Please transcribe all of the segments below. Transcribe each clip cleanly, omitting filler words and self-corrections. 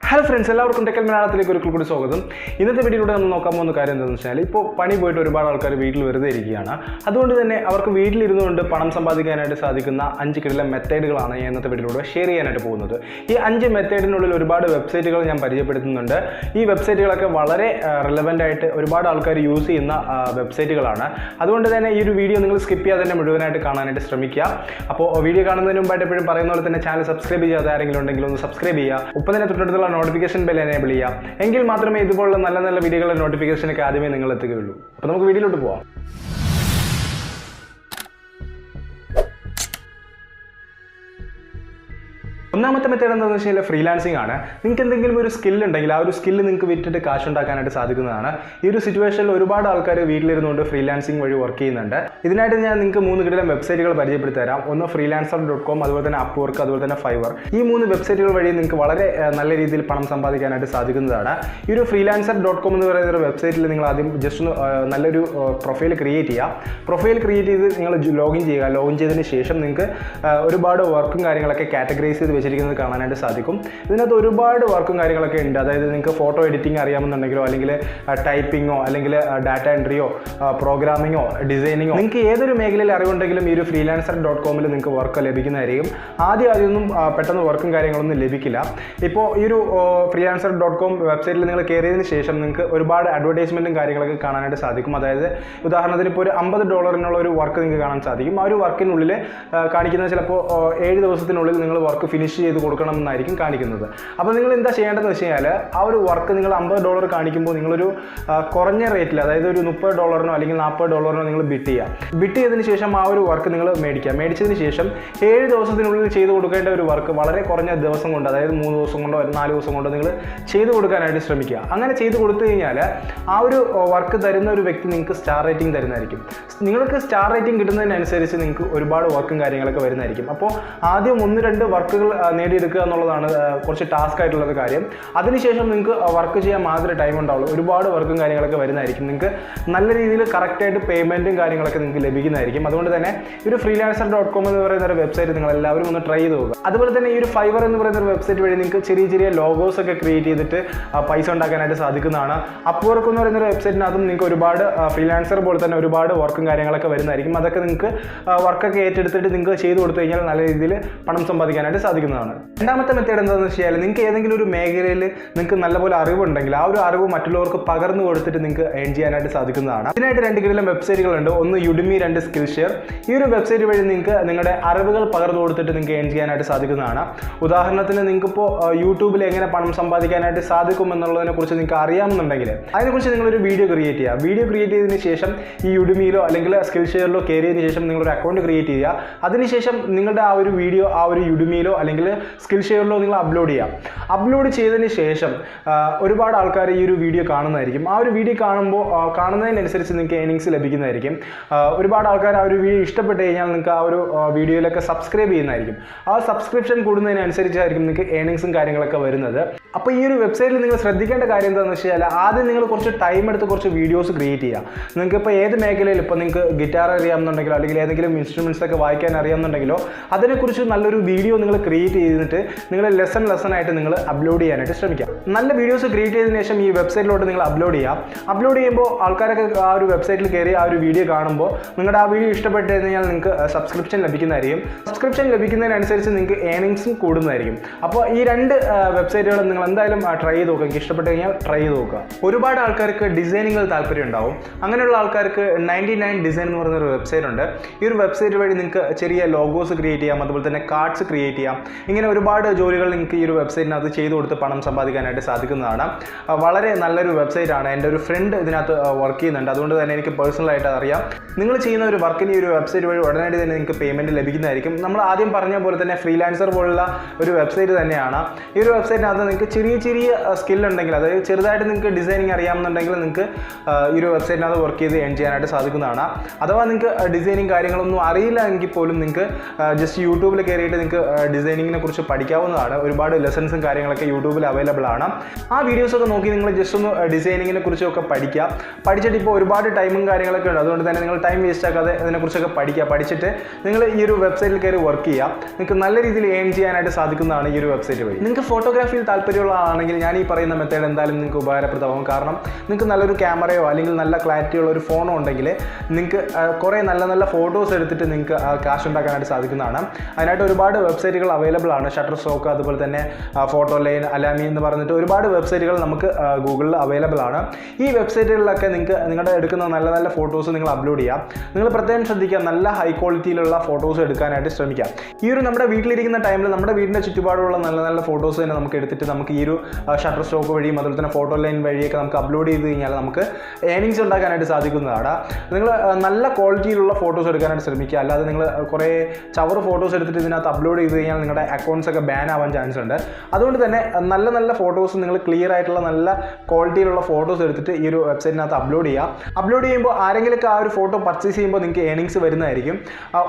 Hello friends, എല്ലാവർക്കും ടെക്കൽ മലയാളത്തിലേക്ക് ഒരിക്കൽ കൂടി സ്വാഗതം. ഇന്നത്തെ വീഡിയോയിലൂടെ നമ്മൾ നോക്കാൻ പോകുന്ന കാര്യം എന്താണെന്ന് വെച്ചാൽ ഇപ്പോൾ പണി പോയിട്ട് ഒരുപാട് ആൾക്കാർ വീട്ടിൽ വെറുതെ ഇരിക്കുകയാണ്. അതുകൊണ്ട് തന്നെ അവർക്ക് വീട്ടിലിരുന്നുകൊണ്ട് പണം സമ്പാദിക്കാനായിട്ട് സാധിക്കുന്ന 5 കിടിലൻ മെത്തേഡുകളാണ് ഞാൻ ഇന്നത്തെ വീഡിയോയിലൂടെ ഷെയർ ചെയ്യാനായിട്ട് പോകുന്നത്. ഈ 5 മെത്തേഡിനുള്ളിൽ ഒരുപാട് വെബ്സൈറ്റുകൾ ഞാൻ പരിചയപ്പെടുത്തുന്നുണ്ട്. ഈ വെബ്സൈറ്റുകളൊക്കെ വളരെ റിലവൻ്റ് ആയിട്ട് ഒരുപാട് ആൾക്കാർ യൂസ് ചെയ്യുന്ന വെബ്സൈറ്റുകളാണ്. അതുകൊണ്ട് തന്നെ ഈ ഒരു വീഡിയോ നിങ്ങൾ സ്കിപ്പ് ചെയ്യാതെ തന്നെ മുഴുവനായിട്ട് കാണാനായിട്ട് ശ്രമിക്കുക. അപ്പോൾ വീഡിയോ കാണുന്നതിന് മുമ്പായിട്ട് എപ്പോഴും പറയുന്ന പോലെ തന്നെ ചാനൽ സബ്സ്ക്രൈബ് ചെയ്യാതെ ആരെങ്കിലും ഉണ്ടെങ്കിൽ ഒന്ന് സബ്സ്ക്രൈബ് ചെയ്യുക. ഒപ്പം തന്നെ തൊട്ടടുത്തുള്ള നോട്ടിഫിക്കേഷൻ ബെൽ എനേബിൾ ചെയ്യാം. എങ്കിൽ മാത്രമേ ഇതുപോലുള്ള നല്ല നല്ല വീഡിയോകളുടെ നോട്ടിഫിക്കേഷനൊക്കെ ആദ്യമേ നിങ്ങൾ എത്തുകയുള്ളൂ. അപ്പോൾ നമുക്ക് വീഡിയോയിലോട്ട് പോവാം. ഒന്നാമത്തെ മെത്തേഡ് എന്താണെന്ന് വെച്ചാൽ ഫ്രീലാൻസിംഗ് ആണ്. നിങ്ങൾക്ക് എന്തെങ്കിലും ഒരു സ്കിൽ ഉണ്ടെങ്കിൽ ആ ഒരു സ്കില്ല് നിങ്ങൾക്ക് വിറ്റിട്ട് കാശ് ഉണ്ടാക്കാനായിട്ട് സാധിക്കുന്നതാണ്. ഈ ഒരു സിറ്റുവേഷനിൽ ഒരുപാട് ആൾക്കാർ വീട്ടിലിരുന്നുകൊണ്ട് ഫ്രീലാൻസിംഗ് വഴി വർക്ക് ചെയ്യുന്നുണ്ട്. ഇതിനായിട്ട് ഞാൻ നിങ്ങൾക്ക് 3 കിടിലൻ വെബ്സൈറ്റുകൾ പരിചയപ്പെടുത്തി തരാം. ഒന്ന് freelancer.com, അതുപോലെ തന്നെ Upwork, അതുപോലെ തന്നെ Fiverr. ഈ 3 വെബ്സൈറ്റുകൾ വഴി നിങ്ങൾക്ക് വളരെ നല്ല രീതിയിൽ പണം സമ്പാദിക്കാനായിട്ട് സാധിക്കുന്നതാണ്. ഈ ഒരു freelancer.com എന്ന് പറയുന്ന ഒരു വെബ്സൈറ്റിൽ നിങ്ങൾ ആദ്യം ജസ്റ്റ് നല്ലൊരു പ്രൊഫൈൽ ക്രിയേറ്റ് ചെയ്യുക. പ്രൊഫൈൽ ക്രിയേറ്റ് ചെയ്ത് നിങ്ങൾ ലോഗിൻ ചെയ്യുക. ലോഗിൻ ചെയ്തതിന് ശേഷം നിങ്ങൾക്ക് ഒരുപാട് വർക്കും കാര്യങ്ങളൊക്കെ കാറ്റഗറൈസ് ചെയ്ത് വെച്ചിരിക്കുന്നത് കാണാനായിട്ട് സാധിക്കും. ഇതിനകത്ത് ഒരുപാട് വർക്കും കാര്യങ്ങളൊക്കെ ഉണ്ട്. അതായത് നിങ്ങൾക്ക് ഫോട്ടോ എഡിറ്റിംഗ് അറിയാമെന്നുണ്ടെങ്കിലോ അല്ലെങ്കിൽ ടൈപ്പിങ്ങോ അല്ലെങ്കിൽ ഡാറ്റ എൻട്രിയോ പ്രോഗ്രാമിങ്ങോ ഡിസൈനിങ്ങോ നിങ്ങൾക്ക് ഏതൊരു മേഖലയിൽ അറിവുണ്ടെങ്കിലും ഈ ഒരു freelancer.com നിങ്ങൾക്ക് വർക്ക് ലഭിക്കുന്നതായിരിക്കും. ആദ്യമൊന്നും പെട്ടെന്ന് വർക്കും കാര്യങ്ങളൊന്നും ലഭിക്കില്ല. ഇപ്പോൾ ഈ ഒരു freelancer.com വെബ്സൈറ്റിൽ നിങ്ങൾ കയറിയതിന് ശേഷം നിങ്ങൾക്ക് ഒരുപാട് അഡ്വർടൈസ്മെൻറ്റും കാര്യങ്ങളൊക്കെ കാണാനായിട്ട് സാധിക്കും. അതായത് ഉദാഹരണത്തിന് ഇപ്പോൾ ഒരു $50 ഒരു വർക്ക് നിങ്ങൾക്ക് കാണാൻ സാധിക്കും. ആ ഒരു വർക്കിനുള്ളിൽ കാണിക്കുന്നത് ചിലപ്പോൾ 7 ദിവസത്തിനുള്ളിൽ നിങ്ങൾ വർക്ക് ഫിനിഷ് ചെയ്ത് കൊടുക്കണമെന്നായിരിക്കും കാണിക്കുന്നത്. അപ്പോൾ നിങ്ങൾ എന്താ ചെയ്യേണ്ടതെന്ന് വെച്ച് കഴിഞ്ഞാൽ ആ ഒരു വർക്ക് നിങ്ങൾ $50 കാണിക്കുമ്പോൾ നിങ്ങളൊരു കുറഞ്ഞ റേറ്റിൽ, അതായത് ഒരു $30 അല്ലെങ്കിൽ $40 നിങ്ങൾ ബിറ്റ് ചെയ്യുക. ബിറ്റ് ചെയ്തതിന് ശേഷം ആ ഒരു വർക്ക് നിങ്ങൾ മേടിക്കുക. മേടിച്ചതിന് ശേഷം 7 ദിവസത്തിനുള്ളിൽ ചെയ്ത് കൊടുക്കേണ്ട ഒരു വർക്ക് വളരെ കുറഞ്ഞ ദിവസം കൊണ്ട്, അതായത് 3 ദിവസം കൊണ്ടോ 4 ദിവസം കൊണ്ടോ നിങ്ങൾ ചെയ്ത് കൊടുക്കാനായിട്ട് ശ്രമിക്കുക. അങ്ങനെ ചെയ്ത് കൊടുത്തു കഴിഞ്ഞാൽ ആ ഒരു വർക്ക് തരുന്ന ഒരു വ്യക്തി നിങ്ങൾക്ക് സ്റ്റാർ റേറ്റിംഗ് തരുന്നതായിരിക്കും. നിങ്ങൾക്ക് സ്റ്റാർ റേറ്റിംഗ് കിട്ടുന്നതിനനുസരിച്ച് നിങ്ങൾക്ക് ഒരുപാട് വർക്കും കാര്യങ്ങളൊക്കെ വരുന്നതായിരിക്കും. അപ്പോൾ ആദ്യം 1-2 വർക്കുകൾ നേടിയെടുക്കുക എന്നുള്ളതാണ് കുറച്ച് ടാസ്ക് ആയിട്ടുള്ളൊരു കാര്യം. അതിനുശേഷം നിങ്ങൾക്ക് വർക്ക് ചെയ്യാൻ മാത്രമേ ടൈം ഉണ്ടാവുള്ളൂ. ഒരുപാട് വർക്കും കാര്യങ്ങളൊക്കെ വരുന്നതായിരിക്കും. നിങ്ങൾക്ക് നല്ല രീതിയിൽ കറക്റ്റായിട്ട് പേയ്മെൻറ്റും കാര്യങ്ങളൊക്കെ നിങ്ങൾക്ക് ലഭിക്കുന്നതായിരിക്കും. അതുകൊണ്ട് തന്നെ ഈ ഒരു freelancer.com എന്ന് പറയുന്ന ഒരു വെബ്സൈറ്റ് നിങ്ങൾ എല്ലാവരും ഒന്ന് ട്രൈ ചെയ്ത് നോക്കുക. അതുപോലെ തന്നെ ഈ ഒരു Fiverr എന്ന് പറയുന്ന ഒരു വെബ്സൈറ്റ് വഴി നിങ്ങൾക്ക് ചെറിയ ചെറിയ ലോഗോസ് ഒക്കെ ക്രിയേറ്റ് ചെയ്തിട്ട് പൈസ ഉണ്ടാക്കാനായിട്ട് സാധിക്കുന്നതാണ്. Upwork എന്ന് പറയുന്ന ഒരു വെബ്സൈറ്റിനകത്തും നിങ്ങൾക്ക് ഒരുപാട് ഫ്രീലാൻസർ പോലെ തന്നെ ഒരുപാട് വർക്കും കാര്യങ്ങളൊക്കെ വരുന്നതായിരിക്കും. അതൊക്കെ നിങ്ങൾക്ക് വർക്കൊക്കെ ഏറ്റെടുത്തിട്ട് നിങ്ങൾക്ക് ചെയ്ത് കൊടുത്തു കഴിഞ്ഞാൽ നല്ല രീതിയിൽ പണം സമ്പാദിക്കാനായിട്ട് സാധിക്കുന്നതാണ്. രണ്ടാമത്തെ മെത്തേഡ് എന്താണെന്ന് വെച്ചാൽ നിങ്ങൾക്ക് ഏതെങ്കിലും ഒരു മേഖലയിൽ നിങ്ങൾക്ക് നല്ലപോലെ അറിവുണ്ടെങ്കിൽ ആ ഒരു അറിവ് മറ്റുള്ളവർക്ക് പകർന്നു കൊടുത്തിട്ട് നിങ്ങൾക്ക് ഏൺ ചെയ്യാനായിട്ട് സാധിക്കുന്നതാണ്. ഇതിനായിട്ട് 2 കിടിലൻ വെബ്സൈറ്റുകളുണ്ട്. ഒന്ന് Udemy, 2 Skillshare. ഈ ഒരു വെബ്സൈറ്റ് വഴി നിങ്ങൾക്ക് നിങ്ങളുടെ അറിവുകൾ പകർന്നു കൊടുത്തിട്ട് നിങ്ങൾക്ക് ഏൺ ചെയ്യാനായിട്ട് സാധിക്കുന്നതാണ്. ഉദാഹരണത്തിന് നിങ്ങൾക്കിപ്പോൾ യൂട്യൂബിൽ എങ്ങനെ പണം സമ്പാദിക്കാനായിട്ട് സാധിക്കും എന്നുള്ളതിനെ കുറിച്ച് നിങ്ങൾക്ക് അറിയാമെന്നുണ്ടെങ്കിൽ അതിനെക്കുറിച്ച് നിങ്ങളൊരു വീഡിയോ ക്രിയേറ്റ് ചെയ്യുക. വീഡിയോ ക്രിയേറ്റ് ചെയ്തതിന് ശേഷം ഈ Udemyയിലോ അല്ലെങ്കിൽ Skillshareലോ കയറിയതിന് ശേഷം നിങ്ങളൊരു അക്കൗണ്ട് ക്രിയേറ്റ് ചെയ്യുക. അതിനുശേഷം നിങ്ങളുടെ ആ ഒരു വീഡിയോ ആ ഒരു Udemyയിലോ അല്ലെങ്കിൽ Skillshareലോ നിങ്ങൾ അപ്ലോഡ് ചെയ്യാം. അപ്ലോഡ് ചെയ്തതിന് ശേഷം ഒരുപാട് ആൾക്കാർ ഈ ഒരു വീഡിയോ കാണുന്നതായിരിക്കും. ആ ഒരു വീഡിയോ കാണുന്നതിനനുസരിച്ച് നിങ്ങൾക്ക് ഏണിങ്സ് ലഭിക്കുന്നതായിരിക്കും. ഒരുപാട് ആൾക്കാർ ആ ഒരു വീഡിയോ ഇഷ്ടപ്പെട്ട് കഴിഞ്ഞാൽ നിങ്ങൾക്ക് ആ ഒരു വീഡിയോയിലൊക്കെ സബ്സ്ക്രൈബ് ചെയ്യുന്നതായിരിക്കും. ആ സബ്സ്ക്രിപ്ഷൻ കൂടുന്നതിനനുസരിച്ചായിരിക്കും നിങ്ങൾക്ക് ഏണിങ്സും കാര്യങ്ങളൊക്കെ വരുന്നത്. അപ്പോൾ ഈ ഒരു വെബ്സൈറ്റിൽ നിങ്ങൾ ശ്രദ്ധിക്കേണ്ട കാര്യം എന്താണെന്ന് വെച്ചാൽ ആദ്യം നിങ്ങൾ കുറച്ച് ടൈം എടുത്ത് കുറച്ച് വീഡിയോസ് ക്രിയേറ്റ് ചെയ്യുക. നിങ്ങൾക്ക് ഇപ്പോൾ ഏത് മേഖലയിൽ, ഇപ്പോൾ നിങ്ങൾക്ക് ഗിറ്റാർ അറിയാമെന്നുണ്ടെങ്കിലോ അല്ലെങ്കിൽ ഏതെങ്കിലും ഇൻസ്ട്രുമെൻറ്റ്സ് ഒക്കെ വായിക്കാൻ അറിയാമെന്നുണ്ടെങ്കിലോ അതിനെക്കുറിച്ച് നല്ലൊരു വീഡിയോ നിങ്ങൾ ക്രിയേറ്റ് ചെയ്തിട്ട് നിങ്ങൾ ലെസൺ ആയിട്ട് നിങ്ങൾ അപ്ലോഡ് ചെയ്യാനായിട്ട് ശ്രമിക്കുക. നല്ല വീഡിയോസ് ക്രിയേറ്റ് ചെയ്തതിനു ശേഷം ഈ വെബ്സൈറ്റിലോട്ട് നിങ്ങൾ അപ്ലോഡ് ചെയ്യാം. അപ്ലോഡ് ചെയ്യുമ്പോൾ ആൾക്കാരൊക്കെ ആ ഒരു വെബ്സൈറ്റിൽ കയറി ആ ഒരു വീഡിയോ കാണുമ്പോൾ നിങ്ങളുടെ ആ വീഡിയോ ഇഷ്ടപ്പെട്ട് കഴിഞ്ഞാൽ നിങ്ങൾക്ക് സബ്സ്ക്രിപ്ഷൻ ലഭിക്കുന്നതായിരിക്കും. സബ്സ്ക്രിപ്ഷൻ ലഭിക്കുന്നതിനനുസരിച്ച് നിങ്ങൾക്ക് ഏണിങ്സും കൂടുന്നതായിരിക്കും. അപ്പോൾ ഈ 2 വെബ്സൈറ്റുകൾ നിങ്ങൾ എന്തായാലും ട്രൈ ചെയ്ത് നോക്കുക. എനിക്ക് ഇഷ്ടപ്പെട്ട് കഴിഞ്ഞാൽ ട്രൈ ചെയ്ത് നോക്കുക. ഒരുപാട് ആൾക്കാർക്ക് ഡിസൈനിങ്ങിൽ താല്പര്യം ഉണ്ടാവും. അങ്ങനെയുള്ള ആൾക്കാർക്ക് 99 ഡിസൈൻ എന്ന് പറയുന്നൊരു വെബ്സൈറ്റ് ഉണ്ട്. ഈ ഒരു വെബ്സൈറ്റ് വഴി നിങ്ങൾക്ക് ചെറിയ ലോഗോസ് ക്രിയേറ്റ് ചെയ്യാം, അതുപോലെ തന്നെ കാർഡ്സ് ക്രിയേറ്റ് ചെയ്യാം. ഇങ്ങനെ ഒരുപാട് ജോലികൾ നിങ്ങൾക്ക് ഈ ഒരു വെബ്സൈറ്റിനകത്ത് ചെയ്ത് കൊടുത്ത് പണം സമ്പാദിക്കാനായിട്ട് സാധിക്കുന്നതാണ്. വളരെ നല്ലൊരു വെബ്സൈറ്റാണ്. എൻ്റെ ഒരു ഫ്രണ്ട് ഇതിനകത്ത് വർക്ക് ചെയ്യുന്നുണ്ട്. അതുകൊണ്ട് തന്നെ എനിക്ക് പേഴ്സണലായിട്ട് അറിയാം. നിങ്ങൾ ചെയ്യുന്ന ഒരു വർക്കിന് ഈ ഒരു വെബ്സൈറ്റ് വഴി ഉടനടി തന്നെ നിങ്ങൾക്ക് പേയ്മെൻറ്റ് ലഭിക്കുന്നതായിരിക്കും. നമ്മൾ ആദ്യം പറഞ്ഞ പോലെ തന്നെ ഫ്രീലാൻസർ പോലുള്ള ഒരു വെബ്സൈറ്റ് തന്നെയാണ്. ഈ ഒരു വെബ്സൈറ്റിനകത്ത് നിങ്ങൾക്ക് ചെറിയ സ്കിൽ ഉണ്ടെങ്കിൽ, അതായത് ചെറുതായിട്ട് നിങ്ങൾക്ക് ഡിസൈനിങ് അറിയാമെന്നുണ്ടെങ്കിൽ നിങ്ങൾക്ക് ഈ ഒരു വെബ്സൈറ്റിനകത്ത് വർക്ക് ചെയ്ത് ഏൺ ചെയ്യാനായിട്ട് സാധിക്കുന്നതാണ്. അഥവാ നിങ്ങൾക്ക് ഡിസൈനിങ് കാര്യങ്ങളൊന്നും അറിയില്ല എങ്കിൽ പോലും നിങ്ങൾക്ക് ജസ്റ്റ് യൂട്യൂബിൽ കയറിയിട്ട് നിങ്ങൾക്ക് ഡിസൈനിങ്ങിനെ മാർക്കറ്റിങ്ങിനെ കുറിച്ച് പഠിക്കാവുന്നതാണ്. ഒരുപാട് ലെസൺസും കാര്യങ്ങളൊക്കെ യൂട്യൂബിൽ അവൈലബിൾ ആണ്. ആ വീഡിയോസൊക്കെ നോക്കി നിങ്ങൾ ജസ്റ്റ് ഒന്ന് ഡിസൈനിങ്ങിനെ കുറിച്ചൊക്കെ പഠിക്കുക. പഠിച്ചിട്ട് ഇപ്പോൾ ഒരുപാട് ടൈമും കാര്യങ്ങളൊക്കെ ഉണ്ട്. അതുകൊണ്ട് തന്നെ നിങ്ങൾ ടൈം വേസ്റ്റ് ആക്കാതെ ഇതിനെക്കുറിച്ചൊക്കെ പഠിക്കുക. പഠിച്ചിട്ട് നിങ്ങൾ ഈ ഒരു വെബ്സൈറ്റിൽ കയറി വർക്ക് ചെയ്യുക. നിങ്ങൾക്ക് നല്ല രീതിയിൽ ഏൺ ചെയ്യാനായിട്ട് സാധിക്കുന്നതാണ് ഈ ഒരു വെബ്സൈറ്റ് വഴി. നിങ്ങൾക്ക് ഫോട്ടോഗ്രാഫിയിൽ താല്പര്യമുള്ള ആണെങ്കിൽ ഞാൻ ഈ പറയുന്ന മെത്തേഡ് എന്തായാലും നിങ്ങൾക്ക് ഉപകാരപ്രദമാകും. കാരണം നിങ്ങൾക്ക് നല്ലൊരു ക്യാമറയോ അല്ലെങ്കിൽ നല്ല ക്ലാരിറ്റിയുള്ള ഒരു ഫോണോ ഉണ്ടെങ്കിൽ നിങ്ങൾക്ക് കുറേ നല്ല നല്ല ഫോട്ടോസ് എടുത്തിട്ട് നിങ്ങൾക്ക് കാശ് ഉണ്ടാക്കാനായിട്ട് സാധിക്കുന്നതാണ്. അതിനായിട്ട് ഒരുപാട് വെബ്സൈറ്റുകൾ അവൈലബിൾ ആണ്. ഷട്ടർ സ്റ്റോക്ക്, അതുപോലെ തന്നെ ഫോട്ടോ ലൈൻ, അലാമി എന്ന് പറഞ്ഞിട്ട് ഒരുപാട് വെബ്സൈറ്റുകൾ നമുക്ക് ഗൂഗിളിൽ അവൈലബിൾ ആണ്. ഈ വെബ്സൈറ്റുകളിലൊക്കെ നിങ്ങൾക്ക് നിങ്ങളുടെ എടുക്കുന്ന നല്ല നല്ല ഫോട്ടോസ് നിങ്ങൾ അപ്ലോഡ് ചെയ്യാം. നിങ്ങൾ പ്രത്യേകം ശ്രദ്ധിക്കുക, നല്ല ഹൈ ക്വാളിറ്റിയിലുള്ള ഫോട്ടോസ് എടുക്കാനായിട്ട് ശ്രമിക്കാം. ഈ ഒരു നമ്മുടെ വീട്ടിലിരിക്കുന്ന ടൈമിൽ നമ്മുടെ വീടിൻ്റെ ചുറ്റുപാടുള്ള നല്ല നല്ല ഫോട്ടോസ് തന്നെ നമുക്ക് എടുത്തിട്ട് നമുക്ക് ഈ ഒരു ഷട്ടർ സ്റ്റോക്ക് വഴിയും അതുപോലെ തന്നെ ഫോട്ടോ ലൈൻ വഴിയൊക്കെ നമുക്ക് അപ്ലോഡ് ചെയ്ത് കഴിഞ്ഞാൽ നമുക്ക് ഏണിങ്സ് ഉണ്ടാക്കാനായിട്ട് സാധിക്കുന്നതാണ്. നിങ്ങൾ നല്ല ക്വാളിറ്റിയിലുള്ള ഫോട്ടോസ് എടുക്കാനായിട്ട് ശ്രമിക്കുക. അല്ലാതെ നിങ്ങൾ കുറേ ചവർ ഫോട്ടോസ് എടുത്തിട്ട് ഇതിനകത്ത് അപ്ലോഡ് ചെയ്ത് കഴിഞ്ഞാൽ നിങ്ങളുടെ അക്കൗണ്ട്സ് ഒക്കെ ബാൻ ആവാൻ ചാൻസ് ഉണ്ട്. അതുകൊണ്ട് തന്നെ നല്ല നല്ല ഫോട്ടോസ് നിങ്ങൾ ക്ലിയർ ആയിട്ടുള്ള നല്ല ക്വാളിറ്റിയിലുള്ള ഫോട്ടോസ് എടുത്തിട്ട് ഈ ഒരു വെബ്സൈറ്റിനകത്ത് അപ്ലോഡ് ചെയ്യുക. അപ്ലോഡ് ചെയ്യുമ്പോൾ ആരെങ്കിലുമൊക്കെ ആ ഒരു ഫോട്ടോ പർച്ചേസ് ചെയ്യുമ്പോൾ നിങ്ങൾക്ക് ഏണിങ്സ് വരുന്നതായിരിക്കും.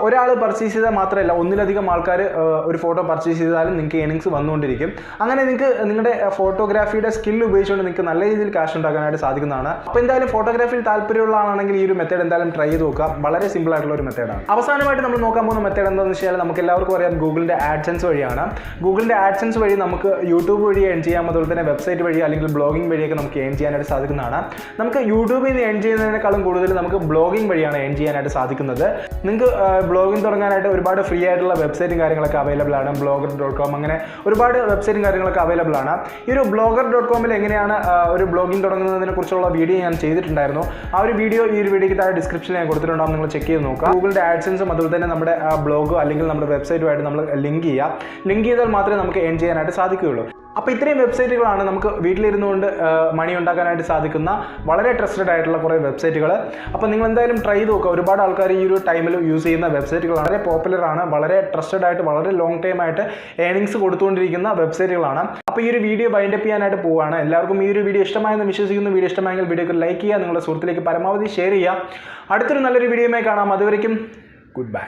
ഒരാൾ പർച്ചേസ് ചെയ്താൽ മാത്രമല്ല, ഒന്നിലധികം ആൾക്കാർ ഒരു ഫോട്ടോ പർച്ചേസ് ചെയ്താലും നിങ്ങൾക്ക് ഏണിങ്സ് വന്നുകൊണ്ടിരിക്കും. അങ്ങനെ നിങ്ങൾക്ക് നിങ്ങളുടെ ഫോട്ടോഗ്രാഫിയുടെ സ്കിൽ ഉപയോഗിച്ചുകൊണ്ട് നിങ്ങൾക്ക് നല്ല രീതിയിൽ കാശ് ഉണ്ടാക്കാനായിട്ട് സാധിക്കുന്നതാണ്. അപ്പോൾ എന്തായാലും ഫോട്ടോഗ്രാഫിയിൽ താല്പര്യമുള്ള ആളാണെങ്കിൽ ഈ ഒരു മെത്തേഡ് എന്തായാലും ട്രൈ ചെയ്ത് നോക്കുക. വളരെ സിമ്പിൾ ആയിട്ടുള്ള ഒരു മെത്തേഡാണ്. അവസാനമായിട്ട് നമ്മൾ നോക്കാൻ പോകുന്ന മെത്തേഡ് എന്താണെന്ന് വെച്ചാൽ നമുക്ക് എല്ലാവർക്കും അറിയാം, ഗൂഗിളിൻ്റെ AdSense വഴിയാണ്. ഗൂഗിളിൻ്റെ AdSense വഴി നമുക്ക് യൂട്യൂബ് വഴി ഏൺ ചെയ്യാം. അതുപോലെ തന്നെ വെബ്സൈറ്റ് വഴി അല്ലെങ്കിൽ ബ്ലോഗിംഗ് വഴിയൊക്കെ നമുക്ക് ഏൺ ചെയ്യാനായിട്ട് സാധിക്കുന്നതാണ്. നമുക്ക് യൂട്യൂബിൽ നിന്ന് ഏൺ ചെയ്യുന്നതിനേക്കാളും കൂടുതൽ നമുക്ക് ബ്ലോഗിംഗ് വഴിയാണ് ഏൺ ചെയ്യാനായിട്ട് സാധിക്കുന്നത്. നിങ്ങൾക്ക് ബ്ലോഗിംഗ് തുടങ്ങാനായിട്ട് ഒരുപാട് ഫ്രീ ആയിട്ടുള്ള വെബ്സൈറ്റും കാര്യങ്ങളൊക്കെ അവൈലബിൾ ആണ്. blogger.com അങ്ങനെ ഒരുപാട് വെബ്സൈറ്റും കാര്യങ്ങളൊക്കെ അവൈലബിൾ ആണ്. ഈ ഒരു blogger.com എങ്ങനെയാണ് ഒരു ബ്ലോഗിംഗ് തുടങ്ങുന്നതിനെ കുറിച്ചുള്ള വീഡിയോ ഞാൻ ചെയ്തിട്ടുണ്ടായിരുന്നു. ആ ഒരു വീഡിയോ ഈ ഒരു വീഡിയോയ്ക്ക് താഴെ ഡിസ്ക്രിപ്ഷനിൽ ഞാൻ കൊടുത്തിട്ടുണ്ടാകും. നിങ്ങൾ ചെക്ക് ചെയ്ത് നോക്കുക. ഗൂഗിളിൻ്റെ AdSenseും അതുപോലെ തന്നെ നമ്മുടെ ബ്ലോഗോ അല്ലെങ്കിൽ നമ്മുടെ വെബ്സൈറ്റുമായിട്ട് നമ്മൾ ലിങ്ക് ചെയ്താൽ മാത്രമേ നമുക്ക് ഏൺ ചെയ്യാനായിട്ട് സാധിക്കുകയുള്ളൂ. അപ്പോൾ ഇത്രയും വെബ്സൈറ്റുകളാണ് നമുക്ക് വീട്ടിലിരുന്നുകൊണ്ട് മണി ഉണ്ടാക്കാനായിട്ട് സാധിക്കുന്ന വളരെ ട്രസ്റ്റഡ് ആയിട്ടുള്ള കുറേ വെബ്സൈറ്റുകൾ. അപ്പോൾ നിങ്ങൾ എന്തായാലും ട്രൈ ചെയ്ത് നോക്കുക. ഒരുപാട് ആൾക്കാർ ഈ ഒരു ടൈമിൽ യൂസ് ചെയ്യുന്ന വെബ്സൈറ്റുകൾ വളരെ പോപ്പുലറാണ്. വളരെ ട്രസ്റ്റഡ് ആയിട്ട് വളരെ ലോങ് ടൈം ആയിട്ട് ഏണിങ്സ് കൊടുത്തുകൊണ്ടിരിക്കുന്ന വെബ്സൈറ്റുകളാണ്. അപ്പോൾ ഈ ഒരു വീഡിയോ വൈൻഡപ്പ് ചെയ്യാനായിട്ട് പോവുകയാണ്. എല്ലാവർക്കും ഈ ഒരു വീഡിയോ ഇഷ്ടമായെന്ന് വിശ്വസിക്കുന്നു. വീഡിയോ ഇഷ്ടമായെങ്കിൽ വീഡിയോക്ക് ലൈക്ക് ചെയ്യുക, നിങ്ങളുടെ സുഹൃത്തിലേക്ക് പരമാവധി ഷെയർ ചെയ്യുക. അടുത്തൊരു നല്ലൊരു വീഡിയോയുമായി കാണാം. അതുവരയ്ക്കും ഗുഡ് ബൈ.